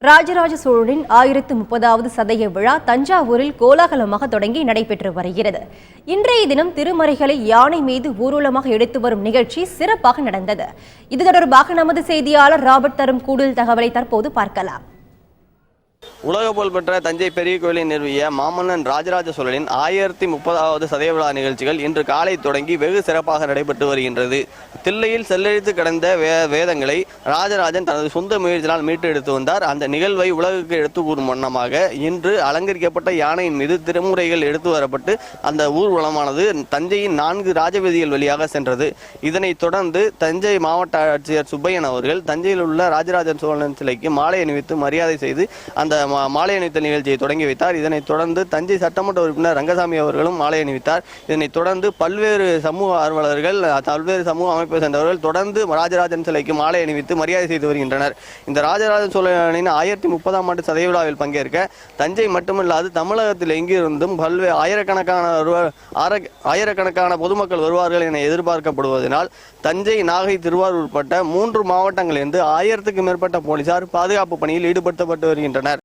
ராஜராஜ சோழனின் 1030வது சதய விழா தஞ்சாவூரில் கோலாகலமாக தொடங்கி நடைபெற்று வருகிறது. இன்றைய தினம் திருமறைகளை யானை மீது ஊர்வலமாக எடுத்து வரும் நிகழ்ச்சி சிறப்பாக நடந்தது. இது தொடர்பாக நமது செய்தியாளர் ராபர்ட் தரும் கூடுதல் தகவலை தற்போது பார்க்கலாம். உலக புகழ்பெற்ற தஞ்சை பெரிய கோயிலை நிறுவிய மாமன்னன் ராஜராஜ சோழனின் 1030வது சதய விழா நிகழ்ச்சிகள் இன்று காலை தொடங்கி வெகு சிறப்பாக நடைபெற்று வருகின்றது. தில்லையில் செல்லெழுத்து கடந்த வேதங்களை ராஜராஜன் தனது சொந்த முயற்சியால் மீட்டு எடுத்து வந்தார். அந்த நிகழ்வை உலகுக்கு எடுத்து கூறும் வண்ணமாக இன்று அலங்கரிக்கப்பட்ட யானையின் மீது திருமுறைகள் எடுத்து வரப்பட்டு அந்த ஊர்வலமானது தஞ்சையின் 4 ராஜவீதிகள் வழியாக சென்றது. இதனைத் தொடர்ந்து தஞ்சை மாவட்ட ஆட்சியர் சுப்பையன் அவர்கள் தஞ்சையில் உள்ள ராஜராஜ சோழன் சிலைக்கு மாலை அணிவித்து மரியாதை செய்து அந்த மாலை அணிவித்த நிகழ்ச்சியை தொடங்கி வைத்தார். இதனைத் தொடர்ந்து தஞ்சை சட்டமன்ற உறுப்பினர் ரங்கசாமி அவர்களும் மாலை அணிவித்தார். இதனைத் தொடர்ந்து பல்வேறு சமூக ஆர்வலர்கள், பல்வேறு சமூக அமைப்பை சேர்ந்தவர்கள் தொடர்ந்து ராஜராஜன் சிலைக்கு மாலை அணிவித்து மரியாதை செய்து வருகின்றனர். இந்த ராஜராஜ சோழனின் 1030ஆம் ஆண்டு சதய விழாவில் பங்கேற்க தஞ்சை மட்டுமல்லாது தமிழகத்தில் எங்கிருந்தும் பல்வேறு ஆயிரக்கணக்கான பொதுமக்கள் வருவார்கள் என எதிர்பார்க்கப்படுவதனால் தஞ்சை, நாகை, திருவாரூர் உட்பட்ட 3 மாவட்டங்களிலிருந்து 1000க்கும் மேற்பட்ட போலீசார் பாதுகாப்பு பணியில் ஈடுபடுத்தப்பட்டு வருகின்றனர்.